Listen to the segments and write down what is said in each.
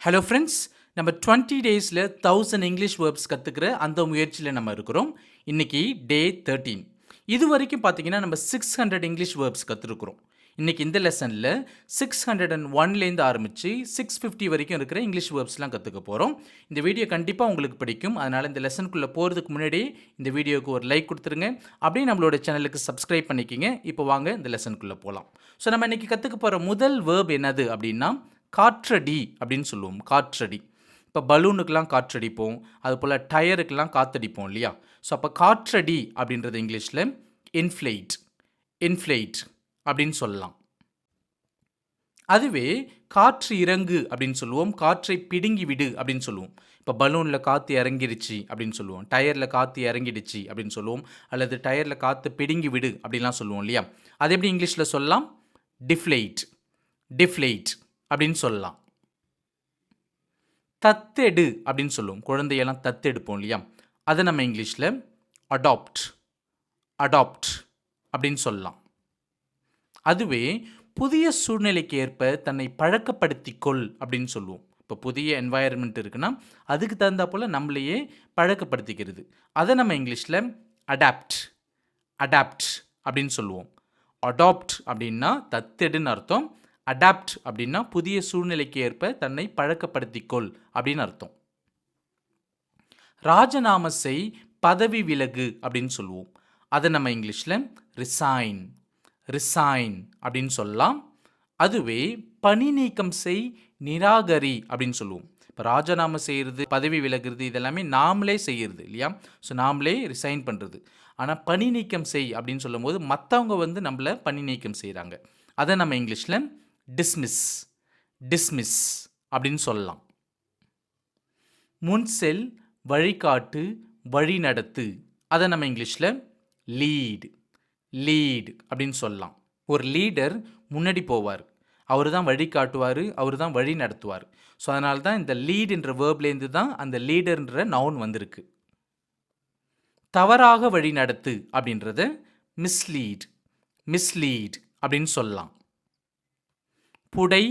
Hello friends, நம்ம 20 டேஸில் 1000 English verbs கற்றுக்கிற அந்த முயற்சியில் நம்ம இருக்கிறோம். இன்னைக்கு டே 13. இது வரைக்கும் பார்த்தீங்கன்னா நம்ம 600 இங்கிலீஷ் வேர்ப்ஸ் கற்றுருக்குறோம். இன்னைக்கு இந்த லெசனில் 601லேருந்து ஆரம்பித்து 650 வரைக்கும் இருக்கிற இங்கிலீஷ் வேர்ப்ஸ்லாம் கற்றுக்க போகிறோம். இந்த வீடியோ கண்டிப்பாக உங்களுக்கு பிடிக்கும். அதனால் இந்த லெசனுக்குள்ளே போகிறதுக்கு முன்னாடி இந்த வீடியோவுக்கு ஒரு லைக் கொடுத்துருங்க. அப்படியே நம்மளோட சேனலுக்கு சப்ஸ்கிரைப் பண்ணிக்கிங்க. இப்போ வாங்க இந்த லெசனுக்குள்ளே போகலாம். ஸோ நம்ம இன்றைக்கி கற்றுக்க போகிற முதல் வேர்ப் என்னது அப்படின்னா காற்றடி அப்படின்னு சொல்லுவோம். காற்றடி. இப்போ பலூனுக்கெலாம் காற்றடிப்போம், அதுபோல் டயருக்கெலாம் காற்றடிப்போம் இல்லையா? ஸோ அப்போ காற்றடி அப்படின்றது இங்கிலீஷில் இன்ஃப்ளேட், இன்ஃப்ளேட் அப்படின்னு சொல்லலாம். அதுவே காற்று இறங்கு அப்படின்னு சொல்லுவோம், காற்றை பிடுங்கி விடு அப்படின்னு சொல்லுவோம். இப்போ பலூனில் காற்று இறங்கிடுச்சு அப்படின்னு சொல்லுவோம், டயரில் காற்று இறங்கிடுச்சு அப்படின்னு சொல்லுவோம், அல்லது டயரில் காற்று பிடுங்கி விடு அப்படின்லாம் சொல்லுவோம் இல்லையா? அது எப்படி இங்கிலீஷில் சொல்லலாம்? டிஃப்ளேட், டிஃப்ளேட் அப்படின்னு சொல்லலாம். தத்தெடு அப்படின்னு சொல்லுவோம், குழந்தையெல்லாம் தத்தெடுப்போம் இல்லையா? அதை நம்ம இங்கிலீஷில் அடாப்ட், அடாப்ட் அப்படின்னு சொல்லலாம். அதுவே புதிய சூழ்நிலைக்கு ஏற்ப தன்னை பழக்கப்படுத்திக்கொள் அப்படின்னு சொல்லுவோம். இப்போ புதிய என்வாயர்மெண்ட் இருக்குன்னா அதுக்கு தகுந்தா போல் நம்மளையே பழக்கப்படுத்திக்கிறது. அதை நம்ம இங்கிலீஷில் அடாப்ட், அடாப்ட் அப்படின்னு சொல்லுவோம். அடாப்ட் அப்படின்னா தத்தெடுன்னு அர்த்தம். அடாப்ட் அப்படின்னா புதிய சூழ்நிலைக்கு ஏற்ப தன்னை பழக்கப்படுத்திக்கொள் அப்படின்னு அர்த்தம். ராஜினாமா செய், பதவி விலகு அப்படின்னு சொல்லுவோம். அதை நம்ம இங்கிலீஷில் ரிசைன், ரிசைன் அப்படின்னு சொல்லலாம். அதுவே பணி நீக்கம் செய், நிராகரி அப்படின்னு சொல்லுவோம். இப்போ ராஜினாமா செய்கிறது, பதவி விலகுறது இதெல்லாமே நாமளே செய்கிறது இல்லையா? ஸோ நாமளே ரிசைன் பண்ணுறது. ஆனால் பணி நீக்கம் செய் அப்படின்னு சொல்லும்போது மற்றவங்க நம்மளை பணி நீக்கம் செய்கிறாங்க. அதை நம்ம இங்கிலீஷில் டிஸ்மிஸ், டிஸ்மிஸ் அப்படின்னு சொல்லலாம். முன் செல், வழிகாட்டு, வழி நடத்து. அதை நம்ம இங்கிலீஷில் லீட், லீட் அப்படின்னு சொல்லலாம். ஒரு லீடர் முன்னாடி போவார், அவர் தான் வழி காட்டுவார், அவர் தான் வழி நடத்துவார். ஸோ அதனால தான் இந்த லீட் என்ற வேர்ப்லேருந்து தான் அந்த லீடர்ன்ற நவுன் வந்திருக்கு. தவறாக வழி நடத்து அப்படின்றத மிஸ்லீட், மிஸ்லீட் அப்படின்னு சொல்லலாம். புடை,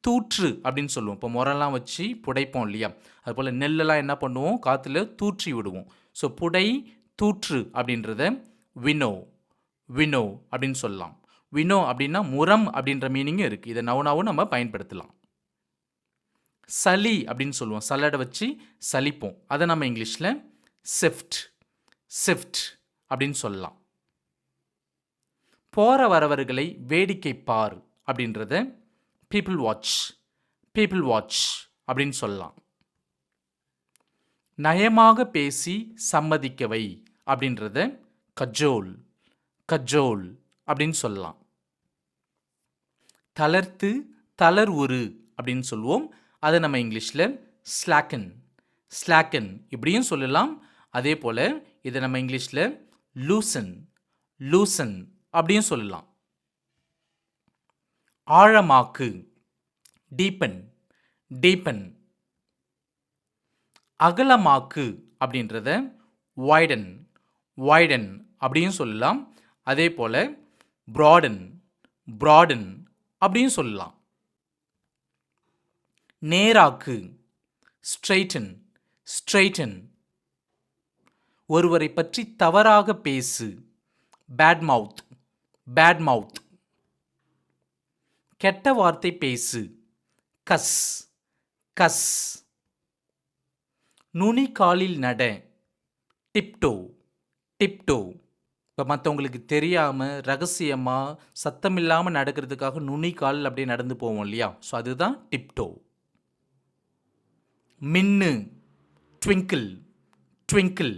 தூற்று அப்படின்னு சொல்லுவோம். இப்போ முரெல்லாம் வச்சு புடைப்போம் இல்லையா? அதுபோல் நெல்லெல்லாம் என்ன பண்ணுவோம், காற்றுல தூற்றி விடுவோம். ஸோ புடை, தூற்று அப்படின்றத வினோ, வினோ அப்படின்னு சொல்லலாம். வினோ அப்படின்னா முரம் அப்படின்ற மீனிங்கும் இருக்குது. இதை நவுனாவும் நம்ம பயன்படுத்தலாம். சளி அப்படின்னு சொல்லுவோம், சல்லடை வச்சு சலிப்போம். அதை நம்ம இங்கிலீஷில் சிஃப்ட், சிஃப்ட் அப்படின்னு சொல்லலாம். போகிற வரவர்களை வேடிக்கை பார் அப்படின்றத பீப்புள் வாட்ச், பீப்புள் வாட்ச் அப்படின்னு சொல்லலாம். நயமாக பேசி சம்மதிக்கவை அப்படின்றத கஜோல், கஜோல் அப்படின்னு சொல்லலாம். தளர்த்து, தளர்வுறு அப்படின்னு சொல்லுவோம். அதை நம்ம இங்கிலீஷில் ஸ்லாக்கன், ஸ்லாக்கன் இப்படியும் சொல்லலாம். அதே போல் இதை நம்ம இங்கிலீஷில் லூசன், லூசன் அப்படியும் சொல்லலாம். ஆழமாக்கு, டீப்பன், டீப்பன். அகலமாக்கு அப்படின்றத வைடன், வைடன் அப்படியும் சொல்லலாம். அதே போல் ப்ராடன், ப்ராடன் அப்படியும் சொல்லலாம். நேராக்கு, ஸ்ட்ரைட்டன், ஸ்ட்ரைட்டன். ஒருவரை பற்றி தவறாக பேசு, பேட் மவுத், பேட் மவுத். கெட்ட வார்த்தை பேசு, கஸ், கஸ். நுனி காலில் நட, டிப்டோ, டிப்டோ. இப்போ மற்றவங்களுக்கு தெரியாமல் ரகசியமாக சத்தமில்லாமல் நடக்கிறதுக்காக நுனி காலில் அப்படியே நடந்து போவோம் இல்லையா? ஸோ அதுதான் டிப்டோ. மின்னு, ட்விங்கிள், ட்விங்கிள்.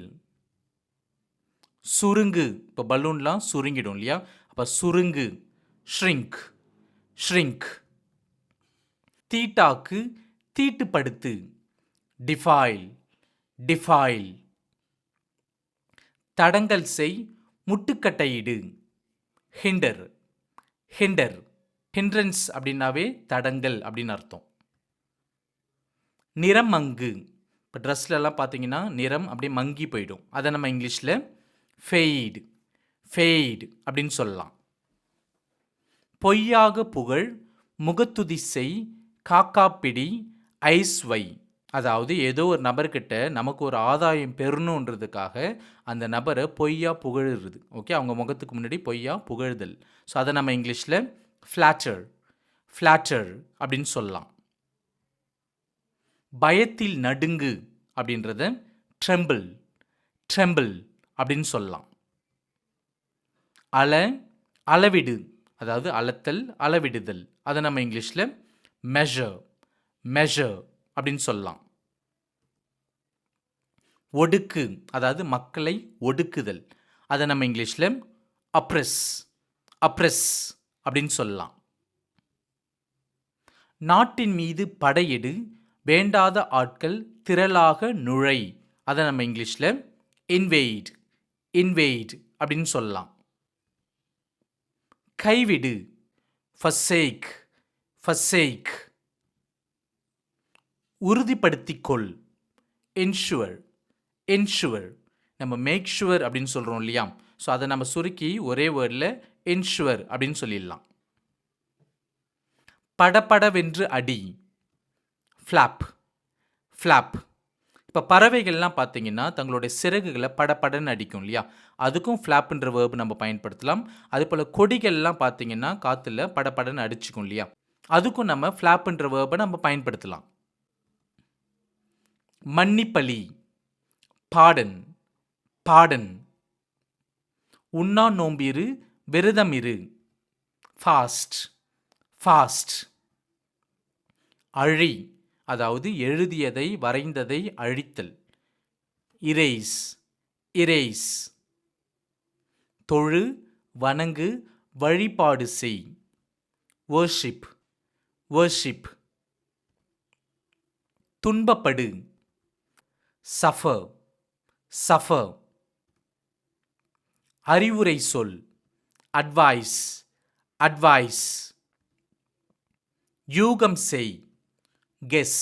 சுருங்கு, இப்போ பலூன்லாம் சுருங்கிடும் இல்லையா? அப்போ சுருங்கு, ஷ்ரிங்க், ஷ்ரிங்க். தீட்டாக்கு, தீட்டுப்படுத்து, டிஃபைல், டிஃபைல். தடங்கல் செய், முட்டுக்கட்டையிடு, ஹிண்டர், ஹிண்டர். ஹிண்ட்ரன்ஸ் அப்படின்னாவே தடங்கல் அப்படின்னு அர்த்தம். நிறம் மங்கு, இப்போ ட்ரெஸ்லலாம் பார்த்தீங்கன்னா நிறம் அப்படியே மங்கி போயிடும். அதை நம்ம இங்கிலீஷில் ஃபெய்டு, ஃபெய்டு அப்படின்னு சொல்லலாம். பொய்யாக புகழ், முகத்துதி செய், காக்காப்பிடி, ஐஸ்வை, அதாவது ஏதோ ஒரு நபர்கிட்ட நமக்கு ஒரு ஆதாயம் பெறணுன்றதுக்காக அந்த நபரை பொய்யா புகழுறது. ஓகே, அவங்க முகத்துக்கு முன்னாடி பொய்யா புகழுதல். ஸோ அதை நம்ம இங்கிலீஷில் ஃப்ளாட்டர், ஃப்ளாட்டர் அப்படின்னு சொல்லலாம். பயத்தில் நடுங்கு அப்படின்றத ட்ரெம்பிள், ட்ரெம்பிள் அப்படின்னு சொல்லலாம். அளவிடு, அதாவது அளத்தல், அளவிடுதல், அதை நம்ம இங்கிலீஷில் மெஷர், மெஷர் அப்படின்னு சொல்லலாம். ஒடுக்கு, அதாவது மக்களை ஒடுக்குதல், அதை நம்ம இங்கிலீஷில் அப்ரெஸ், அப்ரெஸ் அப்படின்னு சொல்லலாம். நாட்டின் மீது படையெடு, வேண்டாத ஆட்கள் திரளாக நுழை, அதை நம்ம இங்கிலீஷில் இன்வேட், இன்வேட் அப்படின்னு சொல்லலாம். கைவிடு, forsake, forsake. உறுதிப்படுத்திக்கொள், ensure, ensure. நம்ம மேக் ஷுவர் அப்படின்னு சொல்கிறோம் இல்லையா, ஸோ அதை நம்ம சுருக்கி ஒரே வேர்டில் ensure அப்படின்னு சொல்லிடலாம். படபடவென்று அடி, ஃப்ளாப், ஃப்ளாப். இப்போ பறவைகள்லாம் பார்த்தீங்கன்னா தங்களுடைய சிறகுகளை படபடன்னு அடிக்கும் இல்லையா, அதுக்கும் ஃப்ளாப்ன்ற வேர்பு நம்ம பயன்படுத்தலாம். அதுபோல் கொடிகள்லாம் பார்த்தீங்கன்னா காற்றுல படபடன்னு அடிச்சுக்கும் இல்லையா, அதுக்கும் நம்ம ஃப்ளாப்ன்ற வேர்பை நம்ம பயன்படுத்தலாம். மன்னிப்பலி, பாடன், பாடன். உண்ணா நோம்பிரு, விரதம் இரு, ஃபாஸ்ட், ஃபாஸ்ட். அழி, அதாவது எழுதியதை வரைந்ததை அழித்தல், இரேஸ், இரேஸ். தொழு, வணங்கு, வழிபாடு செய், வர்ஷிப், வர்ஷிப். துன்பப்படு, சஃபர், சஃபர். அறிவுரை சொல், அட்வைஸ், அட்வைஸ். யூகம் செய், கெஸ்,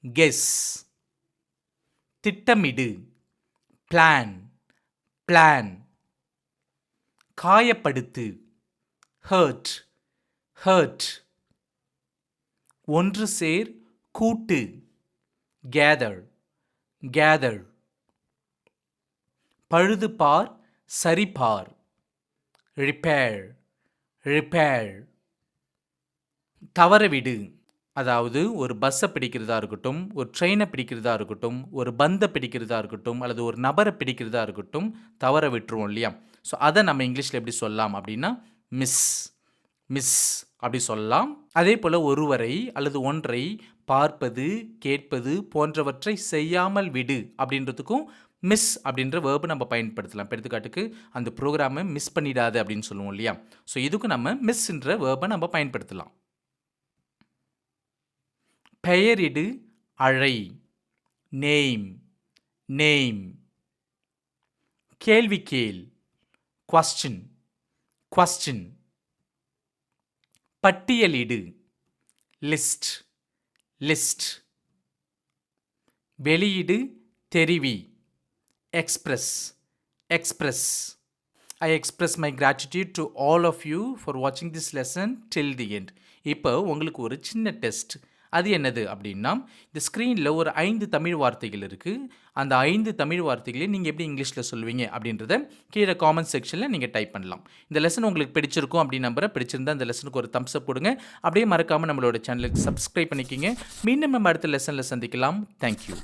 கெஸ். திட்டமிடு, பிளான், பிளான். காயப்படுத்து, ஹர்ட், ஹர்ட். ஒன்று சேர், கூட்டு, கேதர், கேதர். பழுது பார், சரிபார், ரிப்பேர், ரிப்பேர். தவறவிடு, அதாவது ஒரு பஸ்ஸை பிடிக்கிறதா இருக்கட்டும், ஒரு ட்ரெயினை பிடிக்கிறதா இருக்கட்டும், ஒரு பந்தை பிடிக்கிறதா இருக்கட்டும், அல்லது ஒரு நபரை பிடிக்கிறதா இருக்கட்டும், தவற விட்டுருவோம் இல்லையா, ஸோ அதை நம்ம இங்கிலீஷில் எப்படி சொல்லலாம் அப்படின்னா மிஸ், மிஸ் அப்படி சொல்லலாம். அதே போல் ஒருவரை அல்லது ஒன்றை பார்ப்பது, கேட்பது போன்றவற்றை செய்யாமல் விடு அப்படின்றதுக்கும் மிஸ் அப்படின்ற வேர்பு நம்ம பயன்படுத்தலாம். இப்போ எடுத்துக்காட்டுக்கு அந்த ப்ரோக்ராமை மிஸ் பண்ணிடாது அப்படின்னு சொல்லுவோம் இல்லையா, ஸோ இதுக்கும் நம்ம மிஸ்ன்ற வேர்பை நம்ம பயன்படுத்தலாம். பெயரிடு, அழை, நேம், நேம். கேள்வி கேள், question, question. பட்டியலிடு, லிஸ்ட், லிஸ்ட். வெளியிடு, தெரிவி, express, express. I express my gratitude to all of you for watching this lesson till the end. இப்போ உங்களுக்கு ஒரு சின்ன டெஸ்ட். அது என்னது அப்படின்னா, இந்த ஸ்க்ரீனில் ஒரு 5 தமிழ் வார்த்தைகள் இருக்குது. அந்த 5 தமிழ் வார்த்தைகளையும் நீங்கள் எப்படி இங்கிலீஷில் சொல்லுவீங்க அப்படின்றத கீழே காமெண்ட் செக்ஷனில் நீங்கள் டைப் பண்ணலாம். இந்த லெசன் உங்களுக்கு பிடிச்சிருக்கும் அப்படின்னு நம்புறேன். பிடிச்சிருந்தா இந்த லெசனுக்கு ஒரு தம்ஸ் அப் கொடுங்க. அப்படியே மறக்காமல் நம்மளோட சேனலுக்கு சப்ஸ்கிரைப் பண்ணிக்கிங்க. மீண்டும் நம்ம அடுத்த லெசனில் சந்திக்கலாம். தேங்க்யூ.